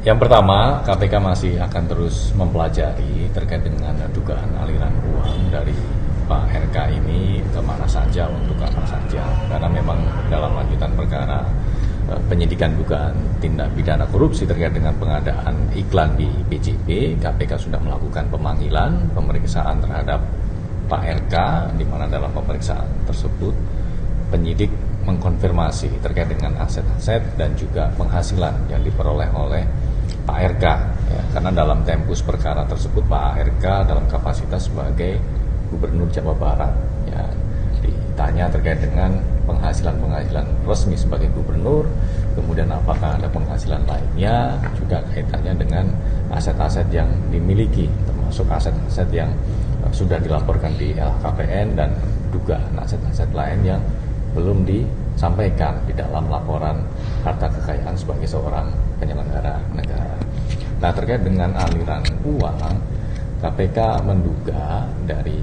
Yang pertama, KPK masih akan terus mempelajari terkait dengan dugaan aliran uang dari Pak RK ini kemana saja, untuk apa saja. Karena memang dalam lanjutan perkara penyidikan dugaan tindak pidana korupsi terkait dengan pengadaan iklan di PJB, KPK sudah melakukan pemeriksaan terhadap Pak RK, di mana dalam pemeriksaan tersebut penyidik mengkonfirmasi terkait dengan aset-aset dan juga penghasilan yang diperoleh oleh Pak RK, ya, karena dalam tempus perkara tersebut Pak RK dalam kapasitas sebagai Gubernur Jawa Barat, ya, ditanya terkait dengan penghasilan resmi sebagai gubernur, kemudian apakah ada penghasilan lainnya, juga kaitannya dengan aset-aset yang dimiliki, termasuk aset-aset yang sudah dilaporkan di LHKPN dan dugaan aset-aset lain yang belum disampaikan di dalam laporan harta kekayaan sebagai seorang penyelenggara negara. Nah, terkait dengan aliran uang, KPK menduga dari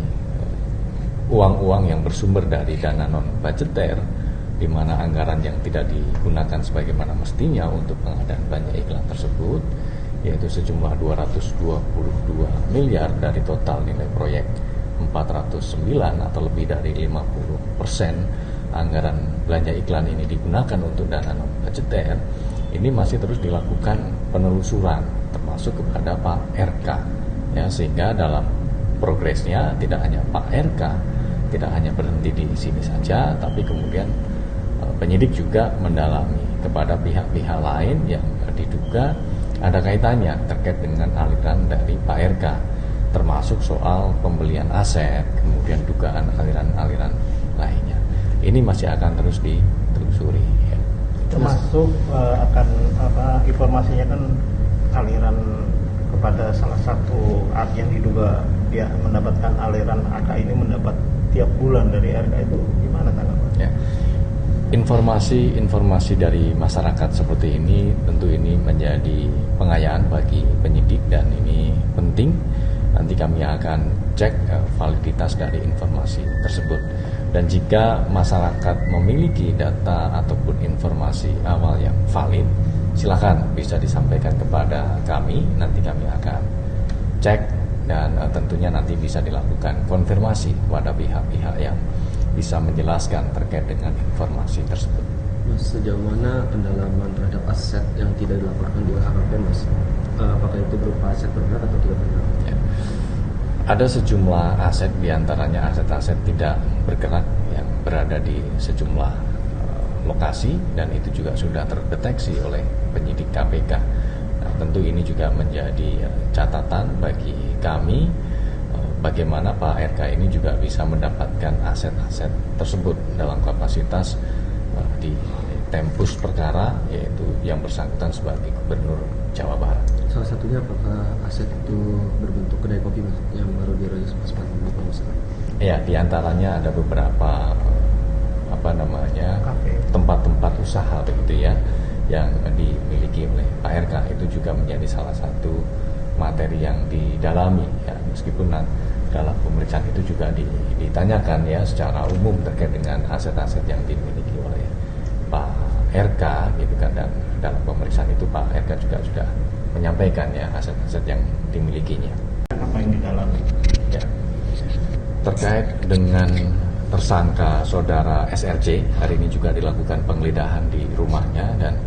uang-uang yang bersumber dari dana non-budgeter, di mana anggaran yang tidak digunakan sebagaimana mestinya untuk pengadaan belanja iklan tersebut, yaitu sejumlah 222 miliar dari total nilai proyek 409 atau lebih dari 50% anggaran belanja iklan ini digunakan untuk dana non-budgeter. Ini masih terus dilakukan penelusuran termasuk kepada Pak RK, ya, sehingga dalam progresnya tidak hanya Pak RK tidak hanya berhenti di sini saja, tapi kemudian penyidik juga mendalami kepada pihak-pihak lain yang diduga ada kaitannya terkait dengan aliran dari Pak RK, termasuk soal pembelian aset, kemudian dugaan aliran-aliran lainnya. Ini masih akan terus ditelusuri, ya. Termasuk akan informasinya kan aliran kepada salah satu yang diduga dia mendapatkan aliran AK ini mendapat tiap bulan dari RK, itu gimana tanggapan? Ya. Informasi dari masyarakat seperti ini tentu ini menjadi pengayaan bagi penyidik dan ini penting. Nanti kami akan cek validitas dari informasi tersebut. Dan jika masyarakat memiliki data ataupun informasi awal yang valid, silakan bisa disampaikan kepada kami. Nanti kami akan cek dan tentunya nanti bisa dilakukan konfirmasi kepada pihak-pihak yang bisa menjelaskan terkait dengan informasi tersebut. Mas, sejauh mana pendalaman terhadap aset yang tidak dilaporkan di LHKPN, Mas? Apakah itu berupa aset benar atau tidak benar? Ya. Ada sejumlah aset, diantaranya aset-aset tidak bergerak yang berada di sejumlah lokasi, dan itu juga sudah terdeteksi oleh penyidik KPK. Nah, tentu ini juga menjadi catatan bagi kami bagaimana Pak RK ini juga bisa mendapatkan aset-aset tersebut dalam kapasitas di tempus perkara, yaitu yang bersangkutan sebagai Gubernur Jawa Barat. Salah satunya apakah aset itu berbentuk kedai kopi, Mas, yang baru dirilis Mas Fadli kalau misalnya? Ya, diantaranya ada beberapa tempat-tempat usaha begitu ya yang dimiliki oleh Pak RK. Itu juga menjadi salah satu materi yang didalami, ya, meskipun dalam pemeriksaan itu juga ditanyakan ya secara umum terkait dengan aset-aset yang dimiliki oleh Pak RK gitu kan, dan dalam pemeriksaan itu Pak RK juga sudah menyampaikan ya aset-aset yang dimilikinya. Apa yang didalami? Ya. Terkait dengan tersangka saudara SRJ, hari ini juga dilakukan penggeledahan di rumahnya dan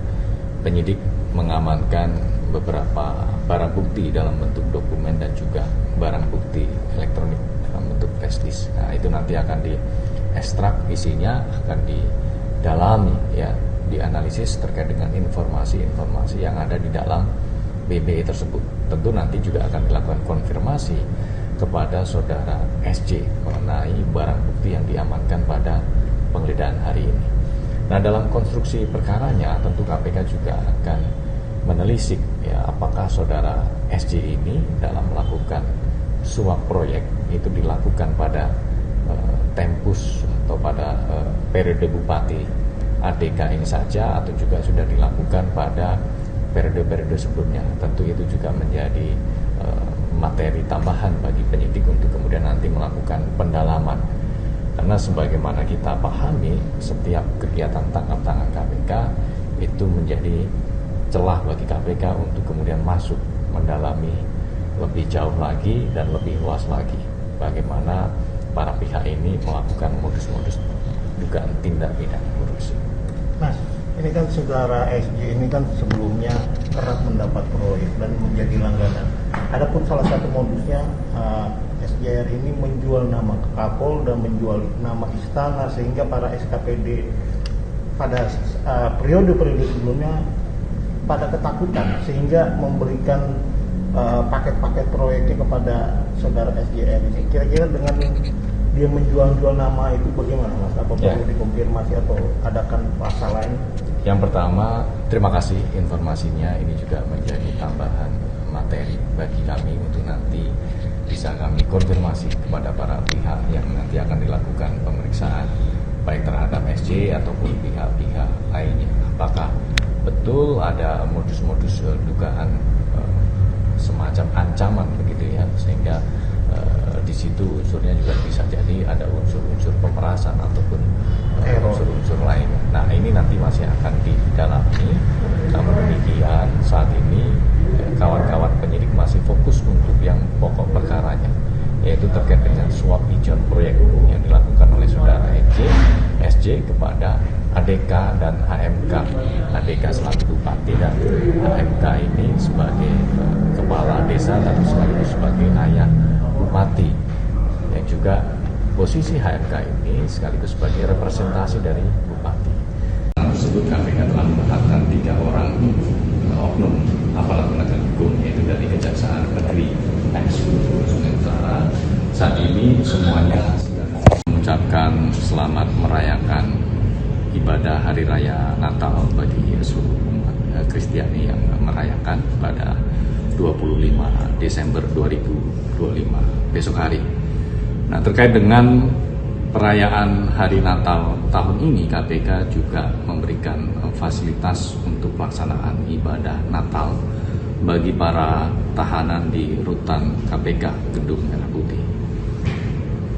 penyidik mengamankan beberapa barang bukti dalam bentuk dokumen dan juga barang bukti elektronik dalam bentuk flash disk. Nah, itu nanti akan diekstrak isinya, akan didalami ya, dianalisis terkait dengan informasi-informasi yang ada di dalam BBE tersebut. Tentu nanti juga akan dilakukan konfirmasi kepada saudara SJ mengenai barang bukti yang diamankan pada penggeledahan hari ini. Nah, dalam konstruksi perkaranya tentu KPK juga akan menelisik ya apakah saudara SJ ini dalam melakukan suap proyek itu dilakukan pada tempus atau pada periode Bupati ADK ini saja, atau juga sudah dilakukan pada periode-periode sebelumnya. Tentu itu juga menjadi materi tambahan bagi penyidik untuk kemudian nanti melakukan pendalaman. Karena sebagaimana kita pahami, setiap kegiatan tangkap tangan KPK itu menjadi celah bagi KPK untuk kemudian masuk mendalami lebih jauh lagi dan lebih luas lagi bagaimana para pihak ini melakukan modus-modus dugaan tindak pidana korupsi. Mas, ini kan saudara SJ ini kan sebelumnya kerap mendapat proyek dan menjadi langganan. Adapun salah satu modusnya SJR ini menjual nama Kapolda, menjual nama istana sehingga para SKPD pada periode-periode sebelumnya pada ketakutan sehingga memberikan paket-paket proyeknya kepada saudara SJR ini. Kira-kira dengan dia menjual-jual nama itu bagaimana Mas? Apa perlu dikonfirmasi atau adakan pasal lain? Yang pertama, terima kasih informasinya. Ini juga menjadi tambahan materi bagi kami untuk nanti bisa kami konfirmasi kepada para pihak yang nanti akan dilakukan pemeriksaan baik terhadap SJ ataupun pihak-pihak lainnya. Apakah betul ada modus-modus dugaan semacam ancaman begitu ya, sehingga di situ unsurnya juga bisa jadi ada unsur-unsur pemerasan ataupun unsur-unsur lain. Nah, ini nanti masih akan didalami. Namun demikian saat ini kawan-kawan penyidik masih fokus untuk yang pokok perkaranya, yaitu terkait dengan suap ijon proyek yang dilakukan oleh saudara SJ kepada ADK dan HMK. ADK selaku bupati dan HMK ini sebagai kepala desa dan sekaligus sebagai ayah bupati, yang juga posisi HMK ini sekaligus sebagai representasi dari bupati. Tersebut KPK telah menetapkan 3 orang oknum aparat penegak hukum, yaitu dari Kejaksaan Negeri Eksekutif Sumatera. Saat ini semuanya mengucapkan selamat merayakan ibadah Hari Raya Natal bagi seluruh umat Kristiani yang merayakan pada 25 Desember 2025 besok hari. Nah, terkait dengan perayaan Hari Natal tahun ini, KPK juga memberikan fasilitas untuk pelaksanaan ibadah Natal bagi para tahanan di rutan KPK Gedung Merah Putih.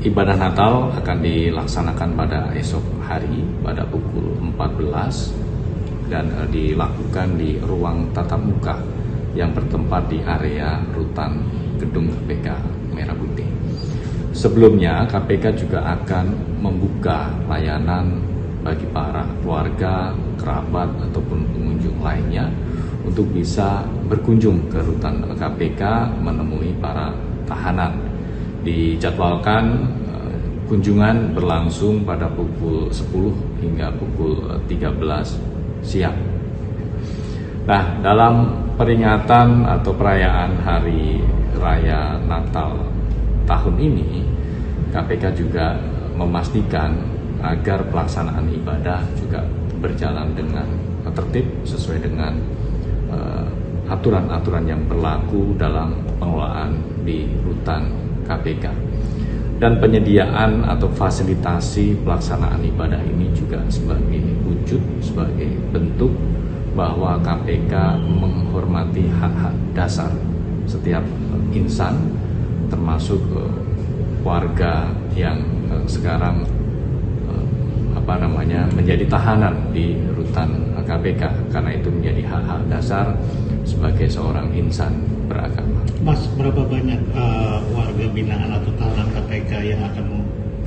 Ibadah Natal akan dilaksanakan pada esok hari pada pukul 14 dan dilakukan di ruang tatap muka yang bertempat di area rutan Gedung KPK Merah Putih. Sebelumnya, KPK juga akan membuka layanan bagi para keluarga, kerabat, ataupun pengunjung lainnya untuk bisa berkunjung ke rutan KPK menemui para tahanan. Dijadwalkan kunjungan berlangsung pada pukul 10 hingga pukul 13 siang. Nah, dalam peringatan atau perayaan Hari Raya Natal tahun ini, KPK juga memastikan agar pelaksanaan ibadah juga berjalan dengan tertib sesuai dengan aturan-aturan yang berlaku dalam pengelolaan di rutan KPK. Dan penyediaan atau fasilitasi pelaksanaan ibadah ini juga sebagai wujud, sebagai bentuk bahwa KPK menghormati hak-hak dasar setiap insan, termasuk warga yang sekarang menjadi tahanan di rutan KPK, karena itu menjadi hak-hak dasar sebagai seorang insan beragama. Mas, berapa banyak warga binaan atau tahanan KPK yang akan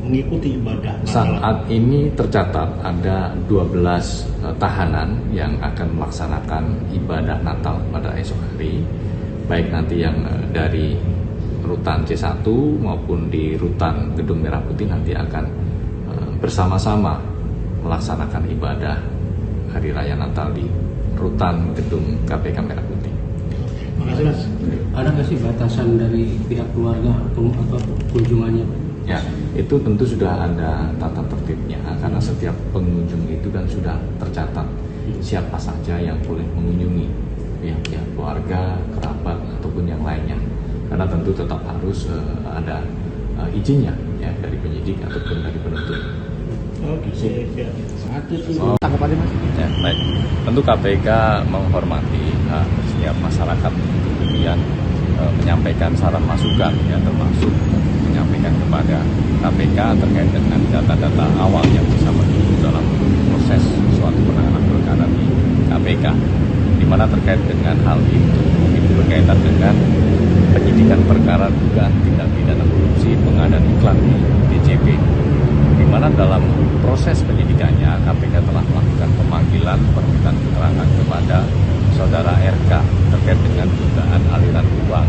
mengikuti ibadah Natal? Saat ini tercatat ada 12 tahanan yang akan melaksanakan ibadah Natal pada esok hari, baik nanti yang dari rutan C1 maupun di rutan Gedung Merah Putih nanti akan bersama-sama melaksanakan ibadah Hari Raya Natal di rutan Gedung KPK Merah Putih. Makasih, Mas. Ada nggak sih batasan dari pihak keluarga atau kunjungannya? Ya, itu tentu sudah ada tata tertibnya, karena setiap pengunjung itu kan sudah tercatat siapa saja yang boleh mengunjungi, pihak keluarga, kerabat, ataupun yang lainnya. Karena tentu tetap harus ada izinnya ya dari penyidik ataupun dari penuntut. Oke, siap. Tanggapannya, Mas? Ya, baik. Tentu KPK menghormati setiap masyarakat untuk kemudian menyampaikan saran masukan, ya, termasuk menyampaikan kepada KPK terkait dengan data-data awal yang bisa mendukung dalam proses suatu penanganan perkara di KPK. Di di mana terkait dengan hal itu berkaitan dengan penyidikan perkara dugaan tindak pidana korupsi pengadaan iklan di DJP, di mana dalam proses penyidikannya KPK telah melakukan pemanggilan permintaan keterangan kepada saudara RK terkait dengan dugaan aliran uang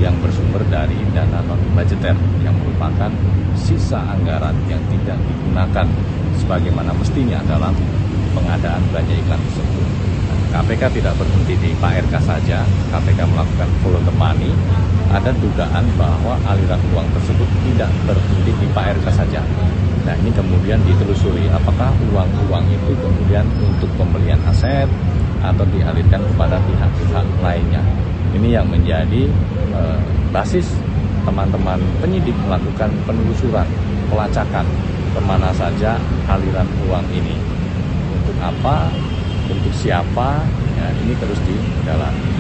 yang bersumber dari dana non-budgeter yang merupakan sisa anggaran yang tidak digunakan sebagaimana mestinya dalam pengadaan belanja iklan tersebut. KPK tidak berhenti di Pak RK saja, KPK melakukan follow the money. Ada dugaan bahwa aliran uang tersebut tidak berhenti di Pak RK saja. Nah, ini kemudian ditelusuri apakah uang-uang itu kemudian untuk pembelian aset atau dialirkan kepada pihak-pihak lainnya. Ini yang menjadi basis teman-teman penyidik melakukan penelusuran, pelacakan kemana saja aliran uang ini, untuk apa, untuk siapa, ya, ini terus didalami.